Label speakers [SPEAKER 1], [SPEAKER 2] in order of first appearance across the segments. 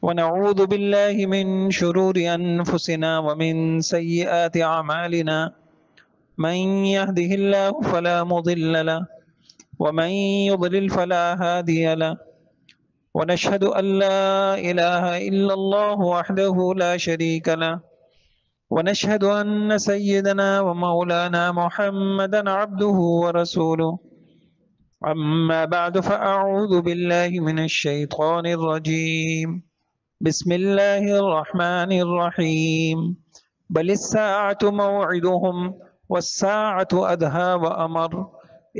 [SPEAKER 1] ونعوذ بالله من شرور أنفسنا ومن سيئات أعمالنا. من يهده الله فلا مضل له ومن يضلل فلا هادي له. ونشهد أن لا إله إلا الله وحده لا شريك له. ونشهد أن سيدنا ومولانا محمدا عبده ورسوله. أما بعد فأعوذ بالله من الشيطان الرجيم. بسم الله الرحمن الرحيم. بل الساعة موعدهم والساعة أدهى وأمر.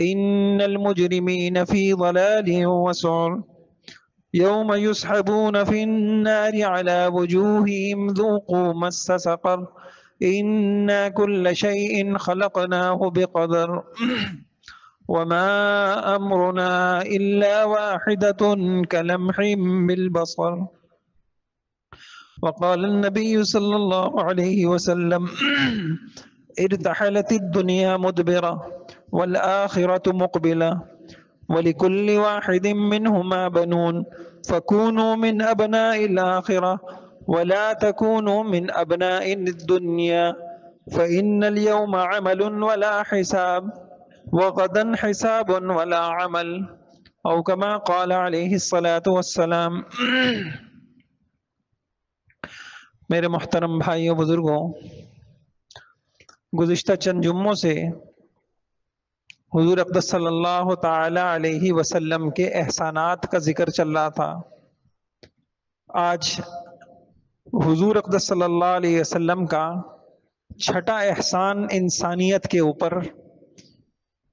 [SPEAKER 1] إن المجرمين في ضلال وسعر. يوم يسحبون في النار على وجوههم ذوقوا مس سقر. إنا كل شيء خلقناه بقدر. وما أمرنا إلا واحدة كلمح بالبصر. وقال النبي صلى الله عليه وسلم ارتحلت الدنيا مدبرة والآخرة مقبلة ولكل واحد منهما بنون فكونوا من أبناء الآخرة ولا تكونوا من أبناء الدنيا فإن اليوم عمل ولا حساب وغدا حساب ولا عمل أو كما قال عليه الصلاة والسلام. میرے محترم بھائیوں بزرگوں، گزشتہ چند جمعوں سے حضور اقدس صلی اللہ تعالی علیہ وسلم کے احسانات کا ذکر چل رہا تھا. آج حضور اقدس صلی اللہ علیہ وسلم کا چھٹا احسان انسانیت کے اوپر،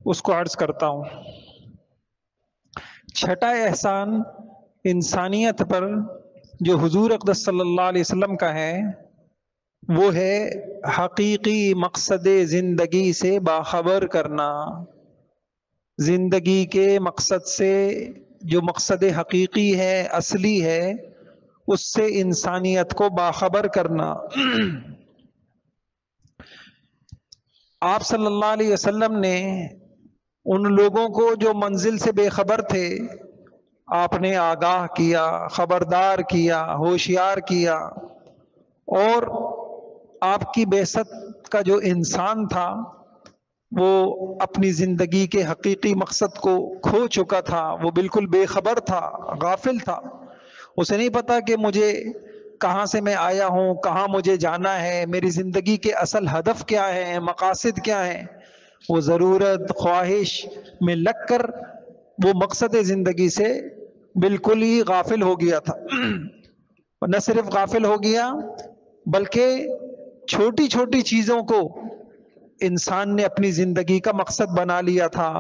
[SPEAKER 1] اس کو عرض کرتا ہوں. چھٹا احسان انسانیت پر جو حضور اقدس صلی اللہ علیہ وسلم کا ہے، وہ ہے حقیقی مقصد زندگی سے باخبر کرنا. زندگی کے مقصد سے، جو مقصد حقیقی ہے، اصلی ہے، اس سے انسانیت کو باخبر کرنا. آپ صلی اللہ علیہ وسلم نے ان لوگوں کو جو منزل سے بے خبر تھے، آپ نے آگاہ کیا، خبردار کیا، ہوشیار کیا. اور آپ کی بعثت کا جو انسان تھا وہ اپنی زندگی کے حقیقی مقصد کو کھو چکا تھا، وہ بالکل بے خبر تھا، غافل تھا. اسے نہیں پتا کہ مجھے کہاں سے میں آیا ہوں، کہاں مجھے جانا ہے، میری زندگی کے اصل ہدف کیا ہیں، مقاصد کیا ہیں. وہ ضرورت، خواہش میں لگ کر وہ مقصد زندگی سے بالکل ہی غافل ہو گیا تھا. اور نہ صرف غافل ہو گیا بلکہ چھوٹی چھوٹی چیزوں کو انسان نے اپنی زندگی کا مقصد بنا لیا تھا.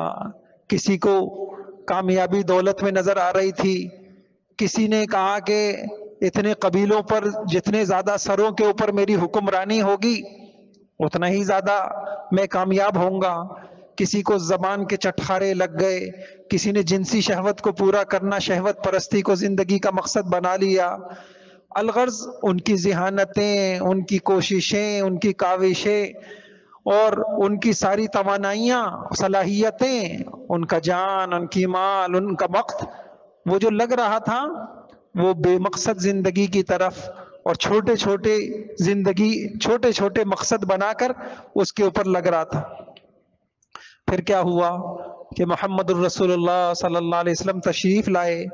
[SPEAKER 1] کسی کو کامیابی دولت میں نظر آ رہی تھی، کسی نے کہا کہ اتنے قبیلوں پر جتنے زیادہ سروں کے اوپر میری حکمرانی ہوگی اتنا ہی زیادہ میں کامیاب ہوں گا. کسی کو زبان کے چٹخارے لگ گئے، کسی نے جنسی شہوت کو پورا کرنا، شہوت پرستی کو زندگی کا مقصد بنا لیا. الغرض ان کی ذہانتیں، ان کی کوششیں، ان کی کاوشیں اور ان کی ساری توانائیاں، صلاحیتیں، ان کا جان، ان کی مال، ان کا وقت، وہ جو لگ رہا تھا وہ بے مقصد زندگی کی طرف اور چھوٹے چھوٹے زندگی، چھوٹے چھوٹے مقصد بنا کر اس کے اوپر لگ رہا تھا. پھر کیا ہوا کہ محمد الرسول اللہ صلی اللہ علیہ وسلم تشریف لائے.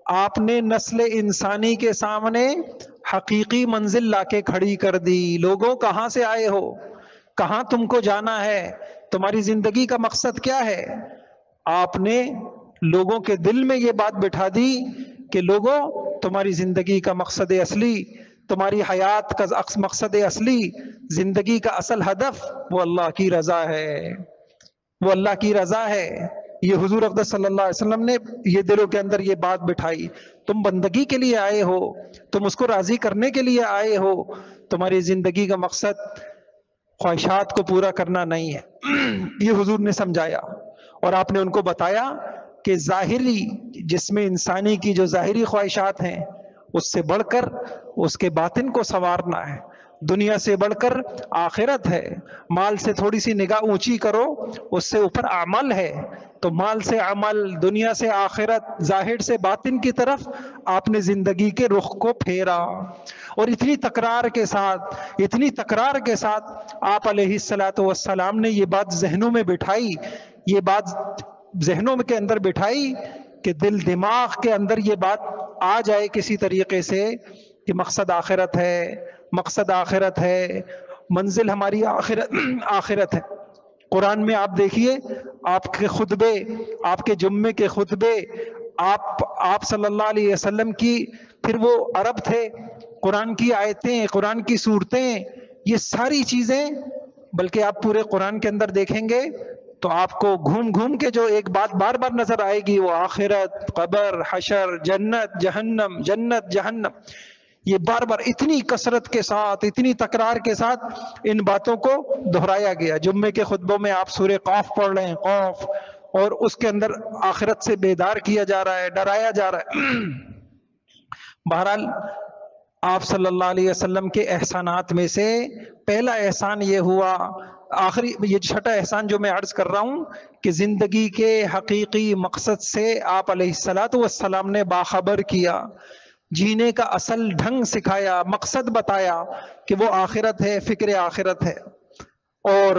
[SPEAKER 1] آپ نے نسل انسانی کے سامنے حقیقی منزل لا کے کھڑی کر دی. لوگوں کہاں سے آئے ہو، کہاں تم کو جانا ہے، تمہاری زندگی کا مقصد کیا ہے. آپ نے لوگوں کے دل میں یہ بات بٹھا دی کہ لوگوں، تمہاری زندگی کا مقصد اصلی، تمہاری حیات کا مقصد اصلی، زندگی کا اصل ہدف وہ اللہ کی رضا ہے، وہ اللہ کی رضا ہے. یہ حضور اقدس صلی اللہ علیہ وسلم نے یہ دلوں کے اندر یہ بات بٹھائی. تم بندگی کے لیے آئے ہو، تم اس کو راضی کرنے کے لیے آئے ہو، تمہاری زندگی کا مقصد خواہشات کو پورا کرنا نہیں ہے. یہ حضور نے سمجھایا اور آپ نے ان کو بتایا کہ ظاہری جسم انسانی کی جو ظاہری خواہشات ہیں اس سے بڑھ کر اس کے باطن کو سنوارنا ہے. دنیا سے بڑھ کر آخرت ہے. مال سے تھوڑی سی نگاہ اونچی کرو، اس سے اوپر عمل ہے. تو مال سے عمل، دنیا سے آخرت، ظاہر سے باطن کی طرف آپ نے زندگی کے رخ کو پھیرا. اور اتنی تکرار کے ساتھ آپ علیہ الصلوۃ والسلام نے یہ بات ذہنوں میں بٹھائی، یہ بات ذہنوں کے اندر بٹھائی کہ دل دماغ کے اندر یہ بات آ جائے کسی طریقے سے کہ مقصد آخرت ہے، منزل ہماری آخرت ہے. قرآن میں آپ دیکھیے، آپ کے خطبے، آپ کے جمعے کے خطبے، آپ صلی اللہ علیہ وسلم کی، پھر وہ عرب تھے، قرآن کی آیتیں، قرآن کی صورتیں، یہ ساری چیزیں، بلکہ آپ پورے قرآن کے اندر دیکھیں گے تو آپ کو گھوم گھوم کے جو ایک بات بار بار نظر آئے گی وہ آخرت، قبر، حشر، جنت، جہنم. یہ بار بار اتنی کثرت کے ساتھ، اتنی تکرار کے ساتھ ان باتوں کو دہرایا گیا. جمعے کے خطبوں میں آپ سورہ قاف پڑھ رہے ہیں، قاف، اور اس کے اندر آخرت سے بیدار کیا جا رہا ہے، ڈرایا جا رہا ہے. بہرحال آپ صلی اللہ علیہ وسلم کے احسانات میں سے پہلا احسان یہ ہوا، آخری یہ چھٹا احسان جو میں عرض کر رہا ہوں، کہ زندگی کے حقیقی مقصد سے آپ علیہ الصلوۃ والسلام نے باخبر کیا، جینے کا اصل ڈھنگ سکھایا، مقصد بتایا کہ وہ آخرت ہے، فکر آخرت ہے. اور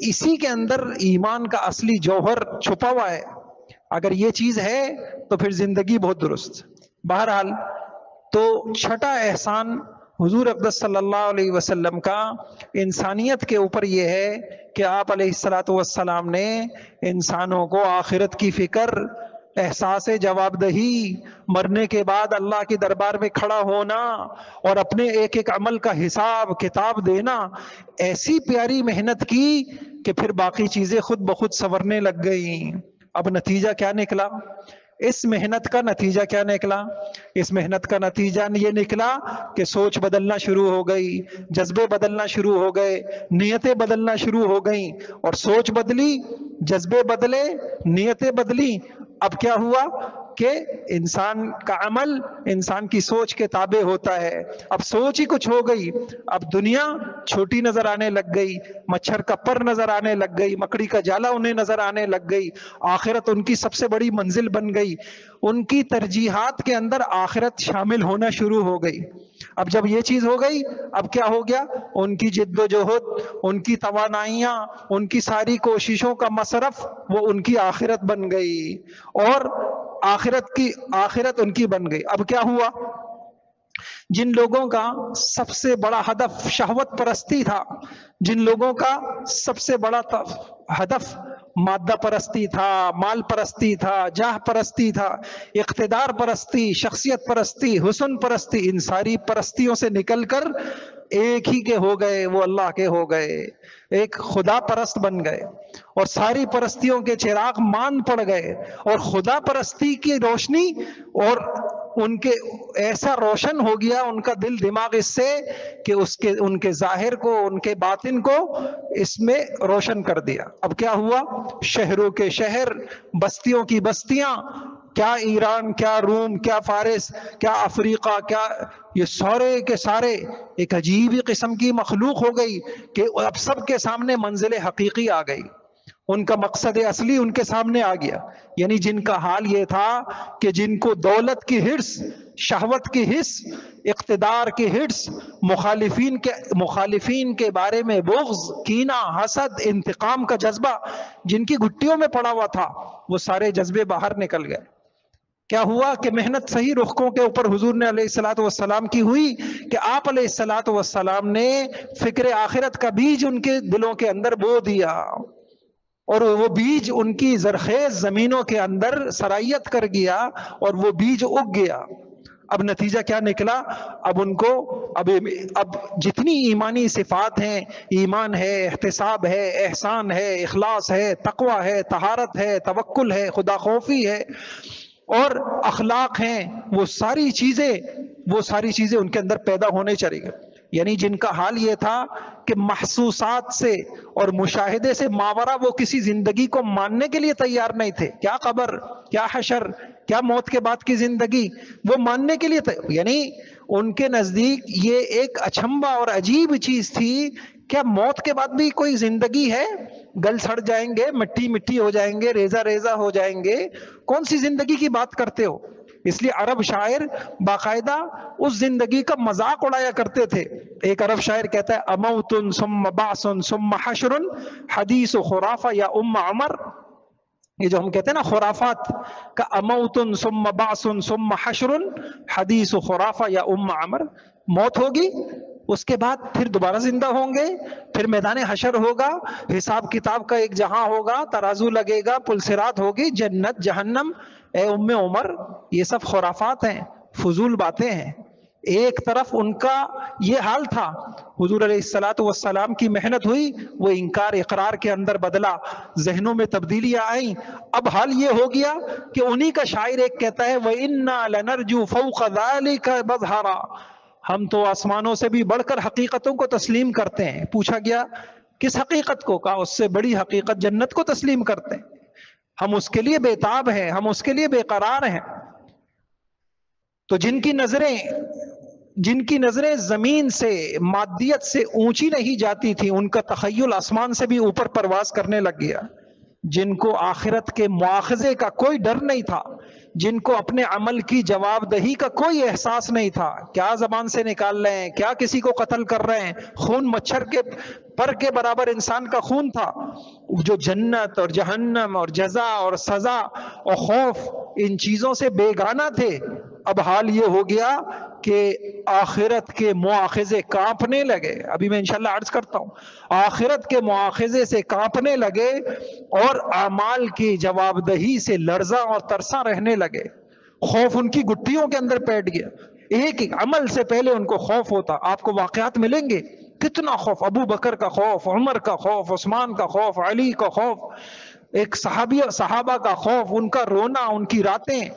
[SPEAKER 1] اسی کے اندر ایمان کا اصلی جوہر چھپا ہوا ہے. اگر یہ چیز ہے تو پھر زندگی بہت درست. بہرحال تو چھٹا احسان حضور اقدس صلی اللہ علیہ وسلم کا انسانیت کے اوپر یہ ہے کہ آپ علیہ الصلوۃ والسلام نے انسانوں کو آخرت کی فکر، احساس جواب دہی، مرنے کے بعد اللہ کے دربار میں کھڑا ہونا اور اپنے ایک ایک عمل کا حساب کتاب دینا، ایسی پیاری محنت کی کہ پھر باقی چیزیں خود بخود سنورنے لگ گئیں. اب نتیجہ کیا نکلا؟ اس محنت کا نتیجہ کیا نکلا؟ اس محنت کا نتیجہ یہ نکلا کہ سوچ بدلنا شروع ہو گئی، جذبے بدلنا شروع ہو گئے، نیتیں بدلنا شروع ہو گئیں. اور سوچ بدلی، جذبے بدلے، نیتیں بدلی. اب کیا ہوا کہ انسان کا عمل انسان کی سوچ کے تابع ہوتا ہے. اب سوچ ہی کچھ ہو گئی، اب دنیا چھوٹی نظر آنے لگ گئی، مچھر کا پر نظر آنے لگ گئی، مکڑی کا جالا انہیں نظر آنے لگ گئی، آخرت ان کی سب سے بڑی منزل بن گئی. ان کی ترجیحات کے اندر آخرت شامل ہونا شروع ہو گئی. اب جب یہ چیز ہو گئی، اب کیا ہو گیا؟ ان کی جد و جہد، ان کی توانائیاں، ان کی ساری کوششوں کا مصرف وہ ان کی آخرت بن گئی، اور آخرت ان کی بن گئی. اب کیا ہوا؟ جن لوگوں کا سب سے بڑا ہدف شہوت پرستی تھا، جن لوگوں کا سب سے بڑا ہدف مادہ پرستی تھا، مال پرستی تھا، جاہ پرستی تھا، اقتدار پرستی، شخصیت پرستی، حسن پرستی، ان ساری پرستیوں سے نکل کر ایک ہی کے ہو گئے، وہ اللہ کے ہو گئے، ایک خدا پرست بن گئے، اور ساری پرستیوں کے چراغ مان پڑ گئے، اور خدا پرستی کی روشنی اور ان کے ایسا روشن ہو گیا ان کا دل دماغ اس سے کہ ان کے ظاہر کو، ان کے باطن کو اس میں روشن کر دیا. اب کیا ہوا؟ شہروں کے شہر، بستیوں کی بستیاں، کیا ایران، کیا روم، کیا فارس، کیا افریقہ، کیا یہ سارے کے سارے ایک عجیب ہی قسم کی مخلوق ہو گئی کہ اب سب کے سامنے منزل حقیقی آ گئی، ان کا مقصد اصلی ان کے سامنے آ گیا. یعنی جن کا حال یہ تھا کہ جن کو دولت کی ہرس، شہوت کی حس، اقتدار کی ہرس، مخالفین کے بارے میں بغض، کینہ، حسد، انتقام کا جذبہ جن کی گھٹیوں میں پڑا ہوا تھا، وہ سارے جذبے باہر نکل گئے. کیا ہوا کہ محنت صحیح رخوں کے اوپر حضور نے علیہ الصلوۃ والسلام کی ہوئی کہ آپ علیہ الصلوۃ والسلام نے فکر آخرت کا بیج ان کے دلوں کے اندر بو دیا، اور وہ بیج ان کی زرخیز زمینوں کے اندر سرایت کر گیا، اور وہ بیج اگ گیا. اب نتیجہ کیا نکلا؟ اب ان کو اب جتنی ایمانی صفات ہیں، ایمان ہے، احتساب ہے، احسان ہے، اخلاص ہے، تقوی ہے، طہارت ہے، توکل ہے، خدا خوفی ہے، اور اخلاق ہیں، وہ ساری چیزیں ان کے اندر پیدا ہونے چلی گئی. یعنی جن کا حال یہ تھا کہ محسوسات سے اور مشاہدے سے ماورا وہ کسی زندگی کو ماننے کے لیے تیار نہیں تھے. کیا قبر، کیا حشر، کیا موت کے بعد کی زندگی؟ وہ ماننے کے لیے یعنی ان کے نزدیک یہ ایک اچنبھا اور عجیب چیز تھی. کیا موت کے بعد بھی کوئی زندگی ہے؟ گل سڑ جائیں گے، مٹی مٹی ہو جائیں گے، ریزہ ریزہ ہو جائیں گے، کون سی زندگی کی بات کرتے ہو؟ اس لیے عرب شاعر باقاعدہ اس زندگی کا مذاق اڑایا کرتے تھے. ایک عرب شاعر کہتا ہے اموت ثم بعث ثم حشر حدیث خرافہ یا عمر. یہ جو ہم کہتے ہیں نا خرافات کا، اموت ثم بعث ثم حشر حدیث خرافہ یا عمر، موت ہوگی اس کے بعد پھر دوبارہ زندہ ہوں گے، پھر میدان حشر ہوگا، حساب کتاب کا ایک جہاں ہوگا، ترازو لگے گا، پلسرات ہوگی، جنت جہنم. اے ام عمر، یہ سب خرافات ہیں، فضول باتیں ہیں. ایک طرف ان کا یہ حال تھا، حضور علیہ الصلوۃ والسلام کی محنت ہوئی، وہ انکار اقرار کے اندر بدلا، ذہنوں میں تبدیلیاں آئیں. اب حال یہ ہو گیا کہ انہی کا شاعر ایک کہتا ہے وَإِنَّا لَنَرْجُو فَوْقَ ذَلِكَ مَظْهَرًا، ہم تو آسمانوں سے بھی بڑھ کر حقیقتوں کو تسلیم کرتے ہیں. پوچھا گیا کس حقیقت کو؟ کہا اس سے بڑی حقیقت جنت کو تسلیم کرتے ہیں، ہم اس کے لیے بےتاب ہیں، ہم اس کے لیے بے قرار ہیں. تو جن کی نظریں زمین سے، مادیت سے اونچی نہیں جاتی تھی، ان کا تخیل آسمان سے بھی اوپر پرواز کرنے لگ گیا. جن کو آخرت کے مواخذے کا کوئی ڈر نہیں تھا، جن کو اپنے عمل کی جواب دہی کا کوئی احساس نہیں تھا، کیا زبان سے نکال رہے ہیں، کیا کسی کو قتل کر رہے ہیں، خون مچھر کے پر کے برابر انسان کا خون تھا. جو جنت اور جہنم اور جزا اور سزا اور خوف ان چیزوں سے بیگانہ تھے، اب حال یہ ہو گیا کہ آخرت کے مواخذے کانپنے لگے. ابھی میں انشاءاللہ عرض کرتا ہوں، آخرت کے مواخذے سے کانپنے لگے اور اعمال کی جواب دہی سے لرزاں اور ترساں رہنے لگے. خوف ان کی گٹھیوں کے اندر بیٹھ گیا. ایک ایک عمل سے پہلے ان کو خوف ہوتا. آپ کو واقعات ملیں گے کتنا خوف، ابو بکر کا خوف، عمر کا خوف، عثمان کا خوف، علی کا خوف، ایک صحابہ کا خوف، ان کا رونا، ان کی راتیں.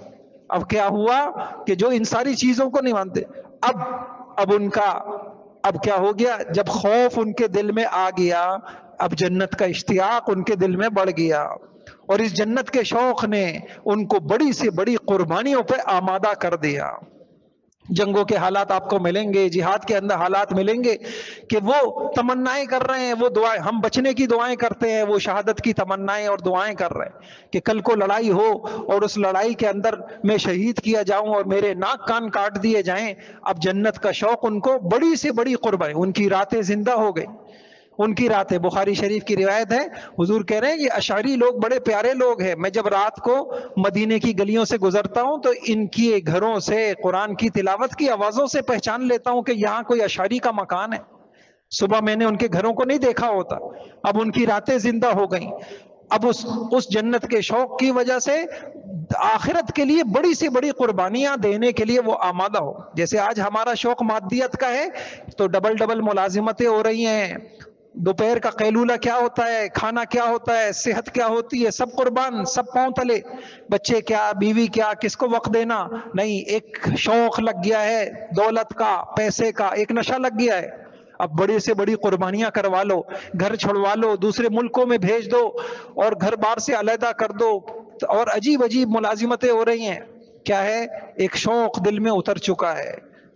[SPEAKER 1] اب کیا ہوا کہ جو ان ساری چیزوں کو نہیں مانتے، اب کیا ہو گیا؟ جب خوف ان کے دل میں آ گیا، اب جنت کا اشتیاق ان کے دل میں بڑھ گیا، اور اس جنت کے شوق نے ان کو بڑی سے بڑی قربانیوں پہ آمادہ کر دیا. جنگوں کے حالات آپ کو ملیں گے، جہاد کے اندر حالات ملیں گے کہ وہ تمنائیں کر رہے ہیں، وہ دعائیں، ہم بچنے کی دعائیں کرتے ہیں، وہ شہادت کی تمنائیں اور دعائیں کر رہے ہیں کہ کل کو لڑائی ہو اور اس لڑائی کے اندر میں شہید کیا جاؤں اور میرے ناک کان کاٹ دیے جائیں. اب جنت کا شوق ان کو بڑی سے بڑی قربانی، ان کی راتیں زندہ ہو گئی. ان کی راتیں، بخاری شریف کی روایت ہے، حضور کہہ رہے ہیں یہ اشعری لوگ بڑے پیارے لوگ ہیں، میں جب رات کو مدینے کی گلیوں سے گزرتا ہوں تو ان کی گھروں سے قرآن کی تلاوت کی آوازوں سے پہچان لیتا ہوں کہ یہاں کوئی اشعری کا مکان ہے. صبح میں نے ان کے گھروں کو نہیں دیکھا ہوتا. اب ان کی راتیں زندہ ہو گئیں. اب اس جنت کے شوق کی وجہ سے آخرت کے لیے بڑی سے بڑی قربانیاں دینے کے لیے وہ آمادہ ہو. جیسے آج ہمارا شوق مادیت کا ہے تو ڈبل ملازمتیں ہو رہی ہیں، دوپہر کا قیلولہ کیا ہوتا ہے، کھانا کیا ہوتا ہے، صحت کیا ہوتی ہے، سب قربان، سب پاؤں تلے، بچے کیا، بیوی کیا، کس کو وقت دینا نہیں. ایک شوق لگ گیا ہے دولت کا، پیسے کا، ایک نشہ لگ گیا ہے. اب بڑی سے بڑی قربانیاں کروا لو، گھر چھڑوا لو، دوسرے ملکوں میں بھیج دو اور گھر بار سے علیحدہ کر دو، اور عجیب ملازمتیں ہو رہی ہیں. کیا ہے؟ ایک شوق دل میں اتر چکا ہے.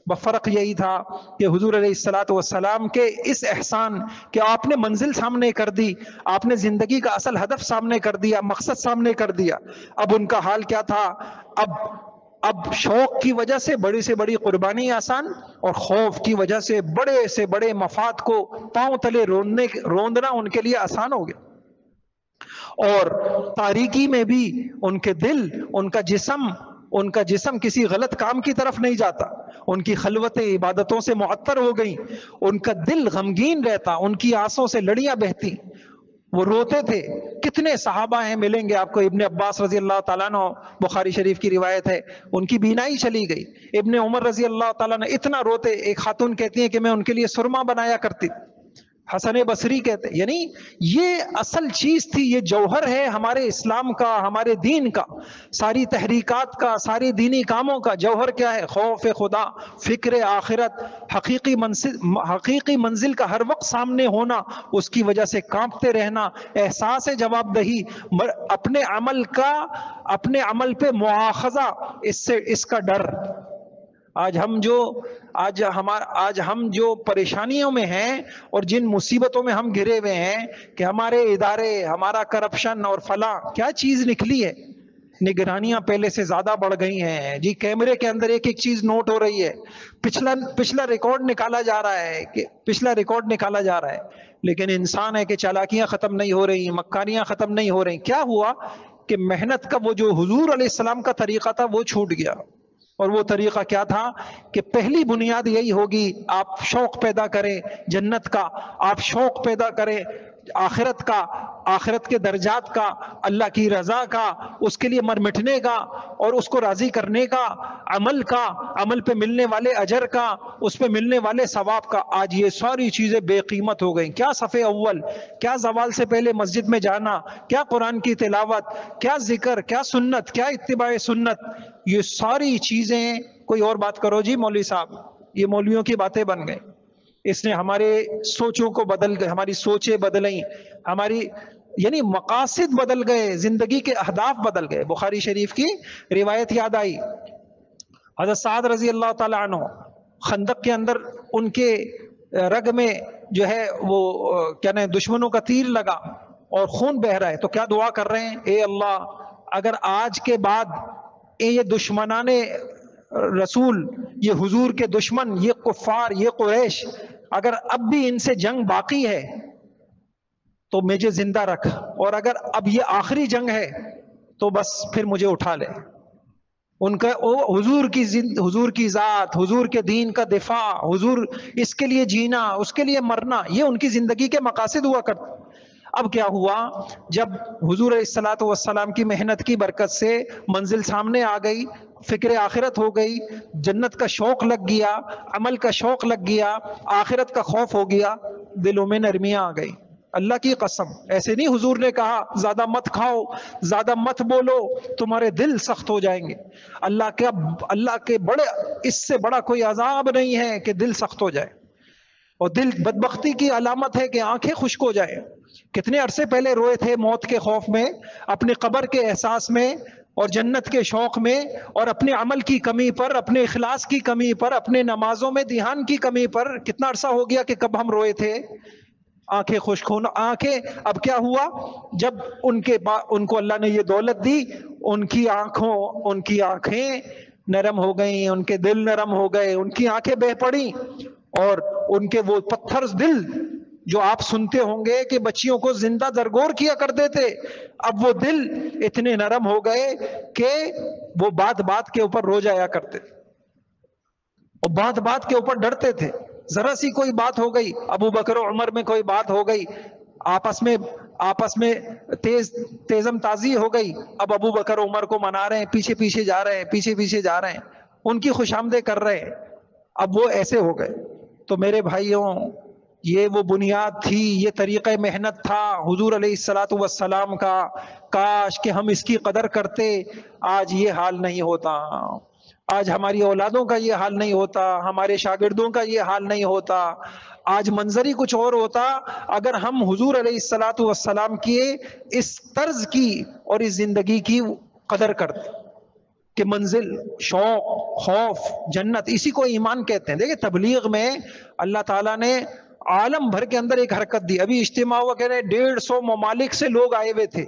[SPEAKER 1] فرق یہی تھا کہ حضور علیہ الصلوۃ والسلام کے اس احسان کہ آپ نے منزل سامنے کر دی، آپ نے زندگی کا اصل ہدف سامنے کر دیا، مقصد سامنے کر دیا. اب ان کا حال کیا تھا؟ اب شوق کی وجہ سے بڑی سے بڑی قربانی آسان، اور خوف کی وجہ سے بڑے سے بڑے مفاد کو پاؤں تلے روندنا ان کے لیے آسان ہو گیا. اور تاریکی میں بھی ان کے دل، ان کا جسم کسی غلط کام کی طرف نہیں جاتا. ان کی خلوتیں عبادتوں سے معطر ہو گئیں، ان کا دل غمگین رہتا، ان کی آنسوں سے لڑیاں بہتی، وہ روتے تھے. کتنے صحابہ ہیں، ملیں گے آپ کو. ابن عباس رضی اللہ تعالیٰ عنہ، بخاری شریف کی روایت ہے، ان کی بینائی چلی گئی. ابن عمر رضی اللہ تعالیٰ عنہ اتنا روتے، ایک خاتون کہتی ہیں کہ میں ان کے لیے سرما بنایا کرتی. حسن بصری کہتے ہیں، یعنی یہ اصل چیز تھی، یہ جوہر ہے ہمارے اسلام کا، ہمارے دین کا، ساری تحریکات کا، ساری دینی کاموں کا جوہر کیا ہے؟ خوف خدا، فکر آخرت، حقیقی منزل کا ہر وقت سامنے ہونا، اس کی وجہ سے کانپتے رہنا، احساس جواب دہی، اپنے عمل پہ مواخذہ، اس کا ڈر۔ آج ہم جو پریشانیوں میں ہیں اور جن مصیبتوں میں ہم گھرے ہوئے ہیں کہ ہمارے ادارے، ہمارا کرپشن اور فلاں، کیا چیز نکلی ہے؟ نگرانیاں پہلے سے زیادہ بڑھ گئی ہیں جی، کیمرے کے اندر ایک ایک چیز نوٹ ہو رہی ہے، پچھلا ریکارڈ نکالا جا رہا ہے، لیکن انسان ہے کہ چالاکیاں ختم نہیں ہو رہی، مکاریاں ختم نہیں ہو رہی۔ کیا ہوا کہ محنت کا وہ جو حضور علیہ السلام کا طریقہ تھا وہ چھوٹ گیا، اور وہ طریقہ کیا تھا کہ پہلی بنیاد یہی ہوگی، آپ شوق پیدا کریں جنت کا، آپ شوق پیدا کریں آخرت کا، آخرت کے درجات کا، اللہ کی رضا کا، اس کے لیے مر مٹنے کا اور اس کو راضی کرنے کا، عمل پہ ملنے والے اجر کا، اس پہ ملنے والے ثواب کا۔ آج یہ ساری چیزیں بے قیمت ہو گئیں۔ کیا صف اول، کیا زوال سے پہلے مسجد میں جانا، کیا قرآن کی تلاوت، کیا ذکر، کیا سنت، کیا اتباع سنت، یہ ساری چیزیں۔ کوئی اور بات کرو جی مولوی صاحب، یہ مولویوں کی باتیں بن گئیں۔ اس نے ہمارے سوچوں کو بدل گئے، ہماری سوچیں بدلیں، ہماری یعنی مقاصد بدل گئے، زندگی کے اہداف بدل گئے۔ بخاری شریف کی روایت یاد آئی، حضرت سعد رضی اللہ تعالیٰ عنہ، خندق کے اندر ان کے رگ میں جو ہے وہ کیا نا دشمنوں کا تیر لگا اور خون بہ رہا ہے، تو کیا دعا کر رہے ہیں؟ اے اللہ، اگر آج کے بعد یہ دشمنان رسول، یہ حضور کے دشمن، یہ کفار، یہ قریش، اگر اب بھی ان سے جنگ باقی ہے تو مجھے زندہ رکھ، اور اگر اب یہ آخری جنگ ہے تو بس پھر مجھے اٹھا لے۔ ان کا حضور کی ذات، حضور کے دین کا دفاع، حضور اس کے لیے جینا، اس کے لیے مرنا، یہ ان کی زندگی کے مقاصد ہوا کرتے۔ اب کیا ہوا؟ جب حضور علیہ الصلوۃ والسلام کی محنت کی برکت سے منزل سامنے آ گئی، فکر آخرت ہو گئی، جنت کا شوق لگ گیا، عمل کا شوق لگ گیا، آخرت کا خوف ہو گیا، دلوں میں نرمیاں آ گئی۔ اللہ کی قسم، ایسے نہیں حضور نے کہا زیادہ مت کھاؤ، زیادہ مت بولو، تمہارے دل سخت ہو جائیں گے۔ اللہ کے بڑے، اس سے بڑا کوئی عذاب نہیں ہے کہ دل سخت ہو جائے، اور دل بدبختی کی علامت ہے کہ آنکھیں خشک ہو جائیں۔ کتنے عرصے پہلے روئے تھے موت کے خوف میں، اپنی قبر کے احساس میں، اور جنت کے شوق میں، اور اپنے عمل کی کمی پر، اپنے اخلاص کی کمی پر، اپنے نمازوں میں دھیان کی کمی پر۔ کتنا عرصہ ہو گیا کہ کب ہم روئے تھے؟ آنکھیں خشک ہونا، آنکھیں۔ اب کیا ہوا؟ جب ان کو اللہ نے یہ دولت دی، ان کی آنکھیں نرم ہو گئیں، ان کے دل نرم ہو گئے، ان کی آنکھیں بہہ پڑی، اور ان کے وہ پتھر دل جو آپ سنتے ہوں گے کہ بچیوں کو زندہ درگور کیا کرتے تھے، اب وہ دل اتنے نرم ہو گئے کہ وہ بات کے اوپر رو جایا کرتے، اور بات کے اوپر ڈرتے تھے۔ ذرا سی کوئی بات ہو گئی، ابو بکر و عمر میں کوئی بات ہو گئی، آپس میں تیزم تازی ہو گئی، اب ابو بکر و عمر کو منا رہے ہیں، پیچھے جا رہے ہیں، ان کی خوش آمدید کر رہے ہیں، اب وہ ایسے ہو گئے۔ تو میرے بھائیوں، یہ وہ بنیاد تھی، یہ طریقہ محنت تھا حضور علیہ الصلوۃ والسلام کا۔ کاش کہ ہم اس کی قدر کرتے، آج یہ حال نہیں ہوتا، آج ہماری اولادوں کا یہ حال نہیں ہوتا، ہمارے شاگردوں کا یہ حال نہیں ہوتا، آج منظر ہی کچھ اور ہوتا اگر ہم حضور علیہ الصلوۃ والسلام کی اس طرز کی اور اس زندگی کی قدر کرتے کہ منزل، شوق، خوف، جنت، اسی کو ایمان کہتے ہیں۔ دیکھیں تبلیغ میں اللہ تعالیٰ نے عالم بھر کے اندر ایک حرکت دی۔ ابھی اجتماع ہوا، کہہ رہے 150 ممالک سے لوگ آئے ہوئے تھے،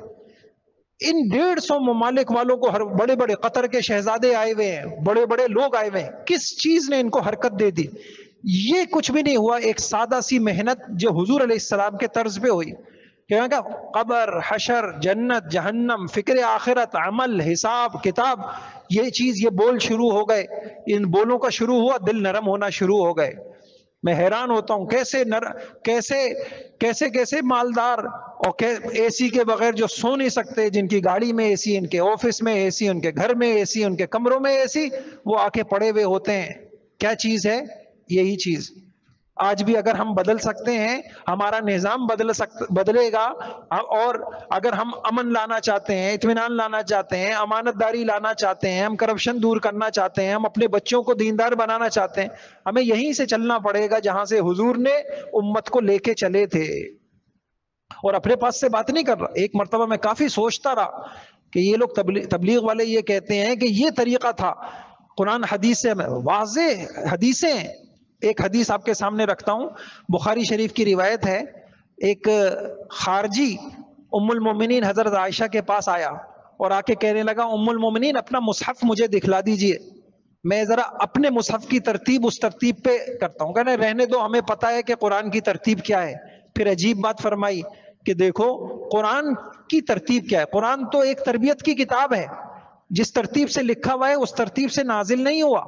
[SPEAKER 1] ان 150 ممالک والوں کو بڑے بڑے قطر کے شہزادے آئے ہوئے ہیں، بڑے بڑے لوگ آئے ہوئے ہیں، کس چیز نے ان کو حرکت دے دی؟ یہ کچھ بھی نہیں ہوا، ایک سادہ سی محنت جو حضور علیہ السلام کے طرز پہ ہوئی، کہ قبر، حشر، جنت، جہنم، فکر آخرت، عمل، حساب کتاب، یہ چیز، یہ بول شروع ہو گئے، ان بولوں کا شروع ہوا، دل نرم ہونا شروع ہو گئے۔ میں حیران ہوتا ہوں کیسے مالدار اور اے سی کے بغیر جو سو نہیں سکتے، جن کی گاڑی میں اے سی، ان کے آفس میں اے سی، ان کے گھر میں اے سی، ان کے کمروں میں اے سی، وہ آ کے پڑے ہوئے ہوتے ہیں۔ کیا چیز ہے؟ یہی چیز آج بھی اگر ہم بدل سکتے ہیں، ہمارا نظام بدلے گا، اور اگر ہم امن لانا چاہتے ہیں، اطمینان لانا چاہتے ہیں، امانت داری لانا چاہتے ہیں، ہم کرپشن دور کرنا چاہتے ہیں، ہم اپنے بچوں کو دیندار بنانا چاہتے ہیں، ہمیں یہیں سے چلنا پڑے گا جہاں سے حضور نے امت کو لے کے چلے تھے۔ اور اپنے پاس سے بات نہیں کر رہا، ایک مرتبہ میں کافی سوچتا رہا کہ یہ لوگ تبلیغ والے یہ کہتے ہیں کہ یہ طریقہ تھا، قرآن حدیث سے واضح حدیثیں ہیں۔ ایک حدیث آپ کے سامنے رکھتا ہوں، بخاری شریف کی روایت ہے، ایک خارجی ام المومنین حضرت عائشہ کے پاس آیا اور آ کے کہنے لگا، ام المومنین اپنا مصحف مجھے دکھلا دیجئے، میں ذرا اپنے مصحف کی ترتیب اس ترتیب پہ کرتا ہوں۔ کہنے رہنے دو، ہمیں پتہ ہے کہ قرآن کی ترتیب کیا ہے۔ پھر عجیب بات فرمائی کہ دیکھو قرآن کی ترتیب کیا ہے، قرآن تو ایک تربیت کی کتاب ہے، جس ترتیب سے لکھا ہوا ہے اس ترتیب سے نازل نہیں ہوا،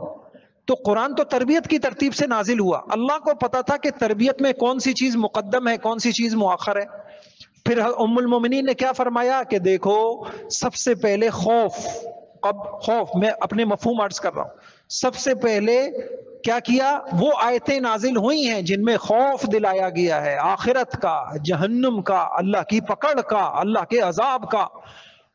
[SPEAKER 1] تو قرآن تو تربیت کی ترتیب سے نازل ہوا۔ اللہ کو پتا تھا کہ تربیت میں کون سی چیز مقدم ہے، کون سی چیز مؤخر ہے۔ پھر ام المومنین نے کیا فرمایا کہ دیکھو سب سے پہلے خوف، اب خوف میں اپنے مفہوم عرض کر رہا ہوں، سب سے پہلے کیا کیا، وہ آیتیں نازل ہوئی ہیں جن میں خوف دلایا گیا ہے آخرت کا، جہنم کا، اللہ کی پکڑ کا، اللہ کے عذاب کا،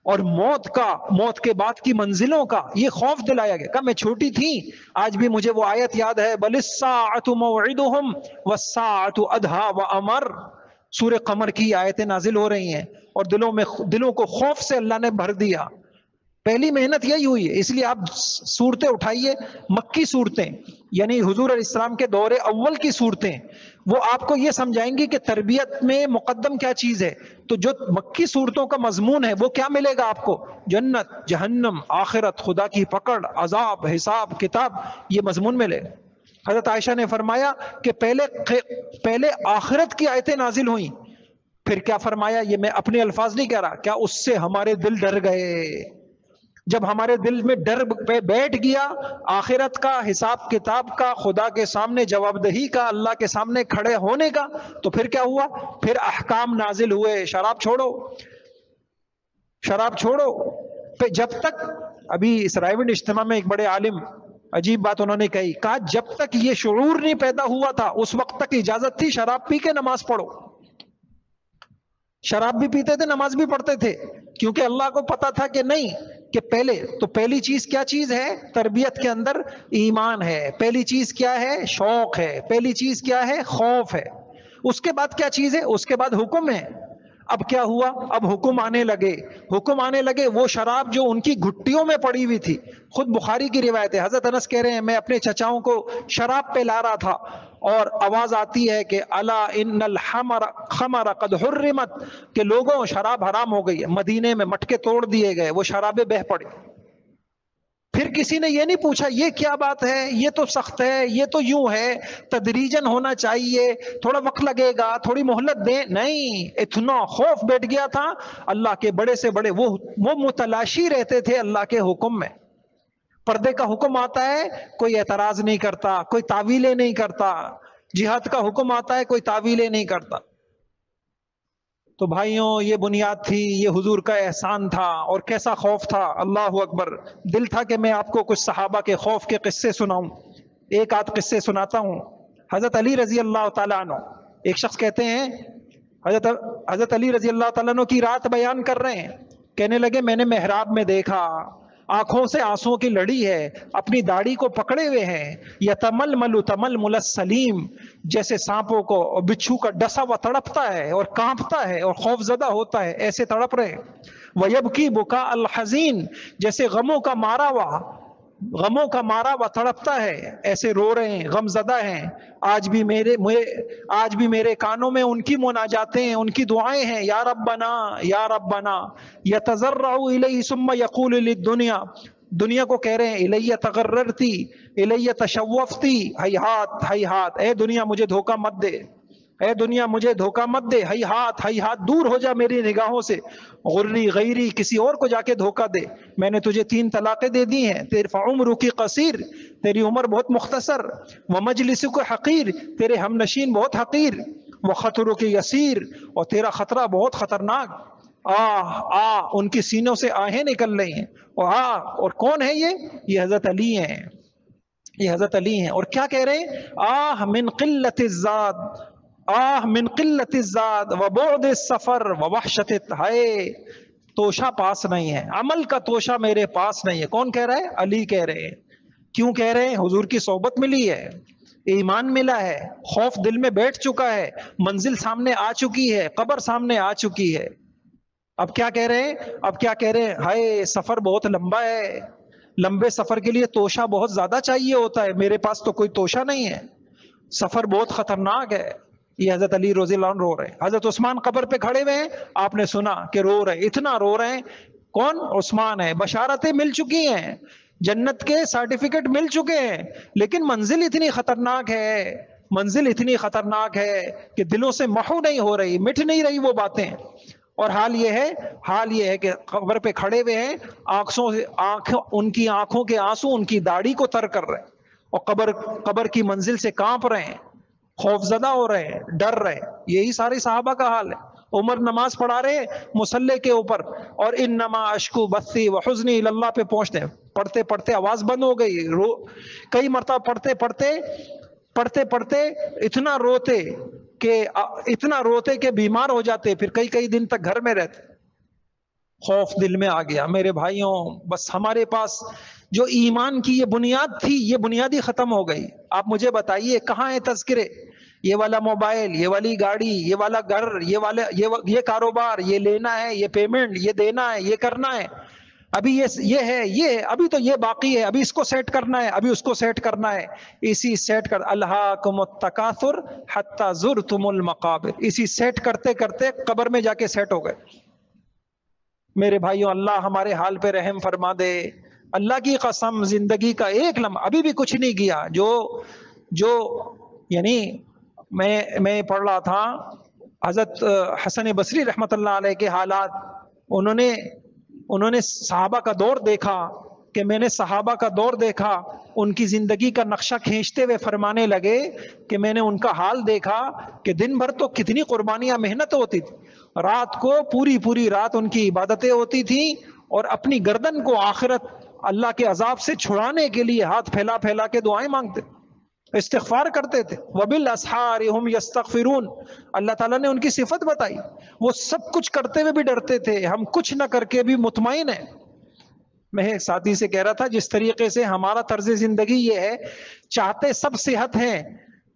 [SPEAKER 1] اور موت کا، موت کے بعد کی منزلوں کا، یہ خوف دلایا گیا۔ کہا میں چھوٹی تھی، آج بھی مجھے وہ آیت یاد ہے، بل الساعۃ موعدہم والساعۃ ادھیٰ وامر۔ سورہ قمر کی آیتیں نازل ہو رہی ہیں اور دلوں کو خوف سے اللہ نے بھر دیا۔ پہلی محنت یہی ہوئی ہے، اس لیے آپ صورتیں اٹھائیے، مکی صورتیں یعنی حضور علیہ السلام کے دور اول کی صورتیں، وہ آپ کو یہ سمجھائیں گی کہ تربیت میں مقدم کیا چیز ہے۔ تو جو مکی صورتوں کا مضمون ہے وہ کیا ملے گا آپ کو، جنت، جہنم، آخرت، خدا کی پکڑ، عذاب، حساب، کتاب، یہ مضمون ملے گا۔ حضرت عائشہ نے فرمایا کہ پہلے آخرت کی آیتیں نازل ہوئیں، پھر کیا فرمایا، یہ میں اپنے الفاظ نہیں کہہ رہا، کیا اس سے ہمارے دل ڈر گئے۔ جب ہمارے دل میں ڈر پہ بیٹھ گیا آخرت کا، حساب کتاب کا، خدا کے سامنے جواب دہی کا، اللہ کے سامنے کھڑے ہونے کا، تو پھر کیا ہوا، پھر احکام نازل ہوئے، شراب چھوڑو، شراب چھوڑو۔ پہ جب تک، ابھی اس رائے اجتماع میں ایک بڑے عالم عجیب بات انہوں نے کہی، کہا جب تک یہ شعور نہیں پیدا ہوا تھا اس وقت تک اجازت تھی شراب پی کے نماز پڑھو۔ شراب بھی پیتے تھے، نماز بھی پڑھتے تھے، کیونکہ اللہ کو پتا تھا کہ نہیں، کہ پہلی چیز کیا چیز ہے تربیت کے اندر، ایمان ہے، پہلی چیز کیا ہے، شوق ہے، پہلی چیز کیا ہے، خوف ہے، اس کے بعد کیا چیز ہے، اس کے بعد حکم ہے۔ اب کیا ہوا، اب حکم آنے لگے، وہ شراب جو ان کی گھٹیوں میں پڑی ہوئی تھی، خود بخاری کی روایت ہے، حضرت انس کہہ رہے ہیں میں اپنے چچاؤں کو شراب پہ لا رہا تھا اور آواز آتی ہے کہ الا ان الخمر قد حرمت، کہ لوگوں شراب حرام ہو گئی ہے، مدینے میں مٹکے توڑ دیے گئے، وہ شرابیں بہہ پڑی۔ پھر کسی نے یہ نہیں پوچھا یہ کیا بات ہے، یہ تو سخت ہے، یہ تو یوں ہے، تدریجن ہونا چاہیے، تھوڑا وقت لگے گا، تھوڑی مہلت دیں، نہیں، اتنا خوف بیٹھ گیا تھا اللہ کے بڑے سے بڑے، وہ متلاشی رہتے تھے اللہ کے حکم میں۔ پردے کا حکم آتا ہے کوئی اعتراض نہیں کرتا، کوئی تعویلیں نہیں کرتا، جہاد کا حکم آتا ہے کوئی تعویلیں نہیں کرتا۔ تو بھائیوں یہ بنیاد تھی، یہ حضور کا احسان تھا، اور کیسا خوف تھا، اللہ اکبر۔ دل تھا کہ میں آپ کو کچھ صحابہ کے خوف کے قصے سناؤں، ایک آدھ قصے سناتا ہوں۔ حضرت علی رضی اللہ تعالیٰ عنہ، ایک شخص کہتے ہیں حضرت علی رضی اللہ تعالیٰ عنہ کی رات بیان کر رہے ہیں، کہنے لگے میں نے محراب میں دیکھا، آنکھوں سے آنسوں کی لڑی ہے، اپنی داڑھی کو پکڑے ہوئے ہیں، یتململ تململ السلیم، جیسے سانپوں کو اور بچھو کا ڈسا ہوا تڑپتا ہے اور کانپتا ہے اور خوف زدہ ہوتا ہے، ایسے تڑپ رہے۔ وَيَبْكِي بُكَاءَ الْحَزِينِ، جیسے غموں کا مارا ہوا تڑپتا ہے، ایسے رو رہے ہیں، غم زدہ ہیں۔ آج بھی میرے کانوں میں ان کی مناجاتیں ہیں، ان کی دعائیں ہیں، یا ربنا یا ربنا، یتضرع الیہ ثم یقول للدنیا، دنیا کو کہہ رہے ہیں الیہ تغررتی الیہ تشوفتی، ہیہات ہیہات، اے دنیا مجھے دھوکہ مت دے، اے دنیا مجھے دھوکہ مت دے، ہیہات ہیہات، دور ہو جا میری نگاہوں سے، غری غیری، کسی اور کو جا کے دھوکہ دے، میں نے تجھے 3 طلاقیں دے دی ہیں، فعمرک قصیر، تیری عمر بہت مختصر، ومجلسک حقیر، تیرے ہم نشین بہت حقیر، وخطرک یسیر، اور تیرا خطرہ بہت خطرناک۔ ان کی سینوں سے آہیں نکل رہی ہیں، اور کون ہے یہ حضرت علی ہیں۔ یہ حضرت علی ہیں، اور کیا کہہ رہے ہیں؟ آہ من قلت الزاد، آہ من قلت الزاد و بعد السفر و وحشت، ہائے توشہ پاس نہیں ہے، عمل کا توشہ میرے پاس نہیں ہے۔ کون کہہ رہا ہے؟ علی کہہ رہے ہیں۔ کیوں کہہ رہے ہیں؟ حضور کی صحبت ملی ہے، ایمان ملا ہے، خوف دل میں بیٹھ چکا ہے، منزل سامنے آ چکی ہے، قبر سامنے آ چکی ہے۔ اب کیا کہہ رہے ہیں؟ اب کیا کہہ رہے ہیں؟ ہائے سفر بہت لمبا ہے، لمبے سفر کے لیے توشہ بہت زیادہ چاہیے ہوتا ہے، میرے پاس تو کوئی توشہ نہیں ہے، سفر بہت خطرناک ہے۔ یہ حضرت علی رضی اللہ عنہ رو رہے ہیں۔ حضرت عثمان قبر پہ کھڑے ہوئے ہیں، آپ نے سنا کہ رو رہے، اتنا رو رہے ہیں۔ کون؟ عثمان ہے۔ بشارتیں مل چکی ہیں، جنت کے سرٹیفکیٹ مل چکے ہیں، لیکن منزل اتنی خطرناک ہے، منزل اتنی خطرناک ہے کہ دلوں سے محو نہیں ہو رہی، مٹ نہیں رہی وہ باتیں۔ اور حال یہ ہے کہ قبر پہ کھڑے ہوئے ہیں، ان کی آنکھوں کے آنسو ان کی داڑھی کو تر کر رہے ہیں، اور قبر کی منزل سے کانپ رہے ہیں، خوف زدہ ہو رہے ہیں، ڈر رہے ہیں۔ یہی سارے صحابہ کا حال ہے۔ عمر نماز پڑھا رہے مصلی کے اوپر، اور انما اشکو بثی و حزنی اللہ پہ پہنچتے ہیں، پڑھتے پڑھتے آواز بند ہو گئی، کئی مرتبہ پڑھتے پڑھتے اتنا روتے کہ بیمار ہو جاتے، پھر کئی دن تک گھر میں رہتے۔ خوف دل میں آ گیا۔ میرے بھائیوں، بس ہمارے پاس جو ایمان کی یہ بنیاد تھی، یہ بنیاد ہی ختم ہو گئی۔ آپ مجھے بتائیے کہاں ہے تذکرے؟ یہ والا موبائل، یہ والی گاڑی، یہ والا گھر، یہ کاروبار، یہ لینا ہے، یہ پیمنٹ، یہ دینا ہے، یہ کرنا ہے، ابھی یہ ہے، ابھی تو یہ باقی ہے، ابھی اس کو سیٹ کرنا ہے، ابھی اس کو سیٹ کرنا ہے، اسی سیٹ کر الہاکم التکاثر حتی زرتم المقابر، اسی سیٹ کرتے کرتے قبر میں جا کے سیٹ ہو گئے۔ میرے بھائیوں، اللہ ہمارے حال پہ رحم فرما دے۔ اللہ کی قسم، زندگی کا ایک لمحہ ابھی بھی کچھ نہیں کیا۔ جو یعنی میں پڑھ رہا تھا حضرت حسن بصری رحمت اللہ علیہ کے حالات، انہوں نے صحابہ کا دور دیکھا، کہ میں نے صحابہ کا دور دیکھا، ان کی زندگی کا نقشہ کھینچتے ہوئے فرمانے لگے کہ میں نے ان کا حال دیکھا کہ دن بھر تو کتنی قربانیاں، محنت ہوتی تھی، رات کو پوری رات ان کی عبادتیں ہوتی تھیں، اور اپنی گردن کو آخرت اللہ کے عذاب سے چھڑانے کے لیے ہاتھ پھیلا پھیلا کے دعائیں مانگتے، استغفار کرتے تھے۔ وَبِالْأَسْحَارِ هُمْ يَسْتَغْفِرُونَ، اللہ تعالیٰ نے ان کی صفت بتائی، وہ سب کچھ کرتے ہوئے بھی ڈرتے تھے، ہم کچھ نہ کر کے بھی مطمئن ہیں۔ میں ایک ساتھی سے کہہ رہا تھا، جس طریقے سے ہمارا طرز زندگی یہ ہے، چاہتے سب صحت ہیں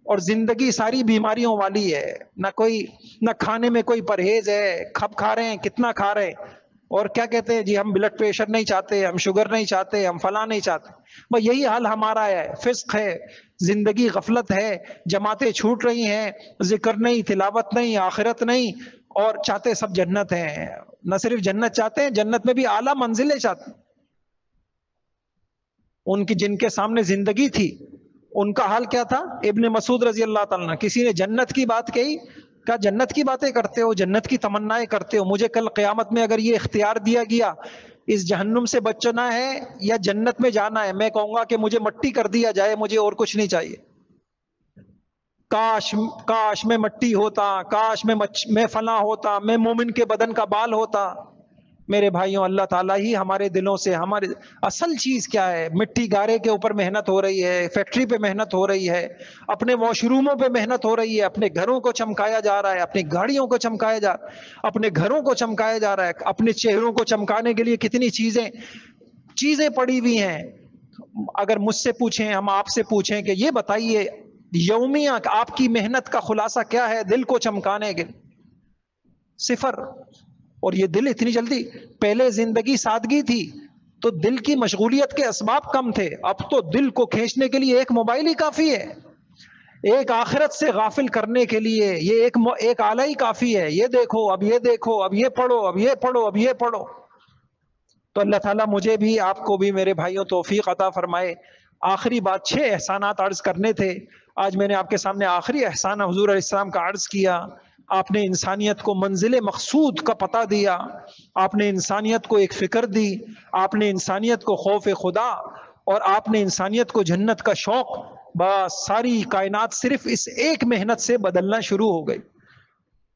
[SPEAKER 1] اور زندگی ساری بیماریوں والی ہے، نہ کھانے میں کوئی پرہیز ہے، کب کھا رہے ہیں، کتنا کھا رہے ہیں، اور کیا کہتے ہیں جی ہم بلڈ پریشر نہیں چاہتے، ہم شوگر نہیں چاہتے، ہم فلاں نہیں چاہتے۔ بس یہی حال ہمارا ہے، فسق ہے، زندگی غفلت ہے، جماعتیں چھوٹ رہی ہیں، ذکر نہیں، تلاوت نہیں، آخرت نہیں، اور چاہتے سب جنت ہیں۔ نہ صرف جنت چاہتے ہیں، جنت میں بھی اعلیٰ منزلیں چاہتے ہیں۔ ان کی جن کے سامنے زندگی تھی، ان کا حال کیا تھا؟ ابن مسعود رضی اللہ تعالیٰ، کسی نے جنت کی بات کہی، کہا جنت کی باتیں کرتے ہو، جنت کی تمنائیں کرتے ہو، مجھے کل قیامت میں اگر یہ اختیار دیا گیا اس جہنم سے بچنا ہے یا جنت میں جانا ہے، میں کہوں گا کہ مجھے مٹی کر دیا جائے، مجھے اور کچھ نہیں چاہیے۔ کاش میں مٹی ہوتا، کاش میں فلاں ہوتا، میں مومن کے بدن کا بال ہوتا۔ میرے بھائیوں، اللہ تعالیٰ ہی ہمارے دلوں سے، ہمارے اصل چیز کیا ہے؟ مٹی گارے کے اوپر محنت ہو رہی ہے، فیکٹری پہ محنت ہو رہی ہے، اپنے واش روموں پہ محنت ہو رہی ہے، اپنے گھروں کو چمکایا جا رہا ہے، اپنی گاڑیوں کو چمکایا جا رہا ہے، اپنے گھروں کو چمکایا جا رہا ہے، اپنے چہروں کو چمکانے کے لیے کتنی چیزیں پڑی ہوئی ہیں۔ اگر مجھ سے پوچھیں، ہم آپ سے پوچھیں کہ یہ بتائیے یومیہ آپ کی محنت کا خلاصہ کیا ہے دل کو چمکانے کے؟ صفر۔ اور یہ دل اتنی جلدی، پہلے زندگی سادگی تھی تو دل کی مشغولیت کے اسباب کم تھے، اب تو دل کو کھینچنے کے لیے ایک موبائل ہی کافی ہے، ایک آخرت سے غافل کرنے کے لیے یہ ایک آلہ ہی کافی ہے، یہ دیکھو، اب یہ دیکھو، اب یہ پڑھو، اب یہ پڑھو، اب یہ پڑھو۔ تو اللہ تعالیٰ مجھے بھی، آپ کو بھی میرے بھائیوں توفیق عطا فرمائے۔ آخری بات، 6 احسانات عرض کرنے تھے، آج میں نے آپ کے سامنے آخری احسان حضور علیہ السلام کا عرض کیا۔ آپ نے انسانیت کو منزل مقصود کا پتہ دیا، آپ نے انسانیت کو ایک فکر دی، آپ نے انسانیت کو خوف خدا، اور آپ نے انسانیت کو جنت کا شوق۔ بس ساری کائنات صرف اس ایک محنت سے بدلنا شروع ہو گئی۔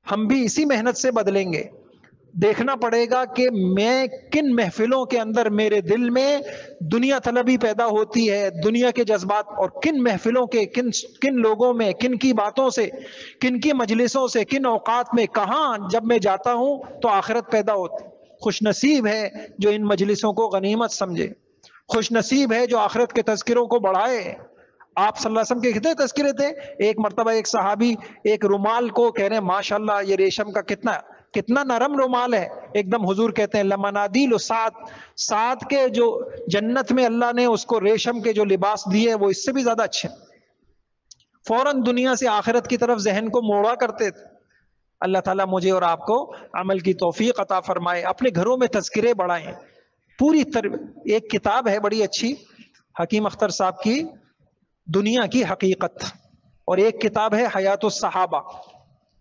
[SPEAKER 1] ہم بھی اسی محنت سے بدلیں گے۔ دیکھنا پڑے گا کہ میں کن محفلوں کے اندر میرے دل میں دنیا طلبی پیدا ہوتی ہے، دنیا کے جذبات، اور کن محفلوں کے کن لوگوں میں، کن کی باتوں سے، کن کی مجلسوں سے، کن اوقات میں، کہاں جب میں جاتا ہوں تو آخرت پیدا ہوتی۔ خوش نصیب ہے جو ان مجلسوں کو غنیمت سمجھے، خوش نصیب ہے جو آخرت کے تذکروں کو بڑھائے۔ آپ صلی اللہ علیہ وسلم کے کتنے تذکرے تھے؟ ایک مرتبہ ایک صحابی ایک رومال کو کہہ رہے ہیں ماشاءاللہ یہ ریشم کا کتنا نرم رومال ہے، ایک دم حضور کہتے ہیں لمنادیل سعد، سعد کے جو جنت میں اللہ نے اس کو ریشم کے جو لباس دیے وہ اس سے بھی زیادہ اچھے۔ فوراً دنیا سے آخرت کی طرف ذہن کو موڑا کرتے تھے۔ اللہ تعالیٰ مجھے اور آپ کو عمل کی توفیق عطا فرمائے، اپنے گھروں میں تذکرے بڑھائیں۔ پوری ایک کتاب ہے بڑی اچھی حکیم اختر صاحب کی، دنیا کی حقیقت، اور ایک کتاب ہے حیات الصحابہ،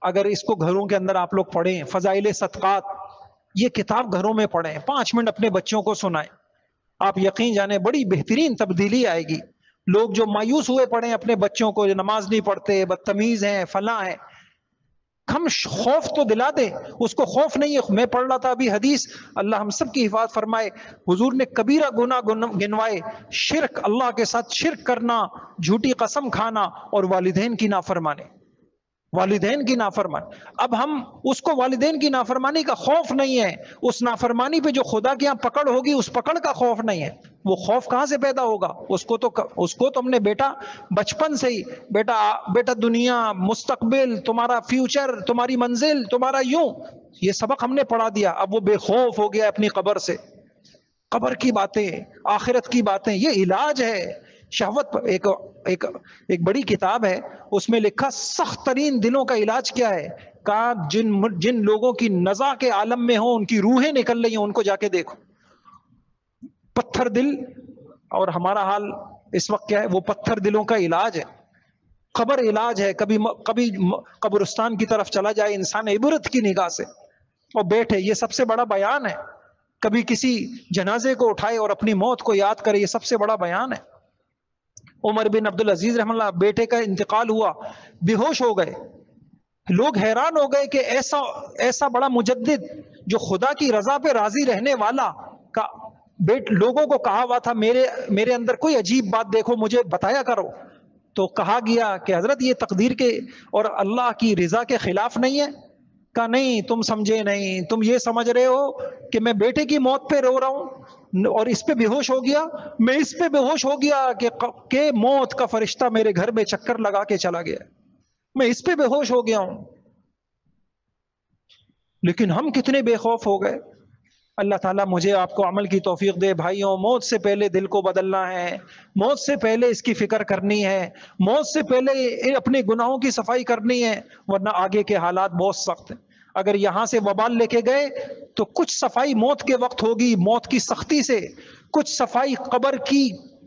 [SPEAKER 1] اگر اس کو گھروں کے اندر آپ لوگ پڑھیں، فضائل صدقات، یہ کتاب گھروں میں پڑھیں، 5 منٹ اپنے بچوں کو سنائیں، آپ یقین جانیں بڑی بہترین تبدیلی آئے گی۔ لوگ جو مایوس ہوئے پڑھیں اپنے بچوں کو، جو نماز نہیں پڑھتے، بدتمیز ہیں، فلاں ہیں، ہم خوف تو دلا دیں، اس کو خوف نہیں ہے۔ میں پڑھ رہا تھا ابھی حدیث، اللہ ہم سب کی حفاظت فرمائے، حضور نے کبیرہ گناہ گنوائے، شرک، اللہ کے ساتھ شرک کرنا، جھوٹی قسم کھانا، اور والدین کی نافرمانی، والدین کی نافرمانی۔ اب ہم اس کو والدین کی نافرمانی کا خوف نہیں ہے، اس نافرمانی پہ جو خدا کے یہاں پکڑ ہوگی اس پکڑ کا خوف نہیں ہے۔ وہ خوف کہاں سے پیدا ہوگا؟ اس کو تو ہم نے بیٹا بچپن سے ہی، بیٹا دنیا، مستقبل، تمہارا فیوچر، تمہاری منزل، تمہارا یوں، یہ سبق ہم نے پڑھا دیا۔ اب وہ بے خوف ہو گیا اپنی قبر سے، قبر کی باتیں، آخرت کی باتیں، یہ علاج ہے شہوت پر۔ ایک بڑی کتاب ہے، اس میں لکھا سخت ترین دلوں کا علاج کیا ہے، کہا جن لوگوں کی نزع کے عالم میں ہوں، ان کی روحیں نکل رہی ہیں، ان کو جا کے دیکھو، پتھر دل۔ اور ہمارا حال اس وقت کیا ہے؟ وہ پتھر دلوں کا علاج ہے، قبر علاج ہے۔ کبھی قبرستان کی طرف چلا جائے انسان عبرت کی نگاہ سے اور بیٹھے، یہ سب سے بڑا بیان ہے۔ کبھی کسی جنازے کو اٹھائے اور اپنی موت کو یاد کرے، یہ سب سے بڑا بیان ہے۔ عمر بن عبدالعزیز رحمہ اللہ، بیٹے کا انتقال ہوا، بے ہوش ہو گئے، لوگ حیران ہو گئے کہ ایسا بڑا مجدد جو خدا کی رضا پہ راضی رہنے والا کا لوگوں کو کہا ہوا تھا میرے اندر کوئی عجیب بات دیکھو مجھے بتایا کرو، تو کہا گیا کہ حضرت یہ تقدیر کے اور اللہ کی رضا کے خلاف نہیں ہے؟ کہا نہیں، تم سمجھے نہیں، تم یہ سمجھ رہے ہو کہ میں بیٹے کی موت پہ رو رہا ہوں اور اس پہ بے ہوش ہو گیا، میں اس پہ بے ہوش ہو گیا کہ موت کا فرشتہ میرے گھر میں چکر لگا کے چلا گیا، میں اس پہ بے ہوش ہو گیا ہوں۔ لیکن ہم کتنے بے خوف ہو گئے۔ اللہ تعالیٰ مجھے آپ کو عمل کی توفیق دے۔ بھائیوں، موت سے پہلے دل کو بدلنا ہے، موت سے پہلے اس کی فکر کرنی ہے، موت سے پہلے اپنے گناہوں کی صفائی کرنی ہے، ورنہ آگے کے حالات بہت سخت ہیں۔ اگر یہاں سے وبال لے کے گئے تو کچھ صفائی موت کے وقت ہوگی، موت کی سختی سے، کچھ صفائی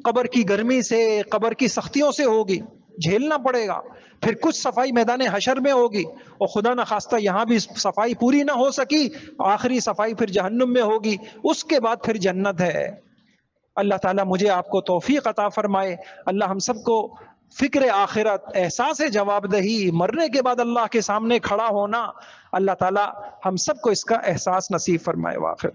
[SPEAKER 1] قبر کی گرمی سے، قبر کی سختیوں سے ہوگی، جھیلنا پڑے گا، پھر کچھ صفائی میدان حشر میں ہوگی، اور خدا نخواستہ یہاں بھی صفائی پوری نہ ہو سکی، آخری صفائی پھر جہنم میں ہوگی، اس کے بعد پھر جنت ہے۔ اللہ تعالیٰ مجھے آپ کو توفیق عطا فرمائے۔ اللہ ہم سب کو فکر آخرت، احساس جواب دہی، مرنے کے بعد اللہ کے سامنے کھڑا ہونا، اللہ تعالیٰ ہم سب کو اس کا احساس نصیب فرمائے۔ وآخر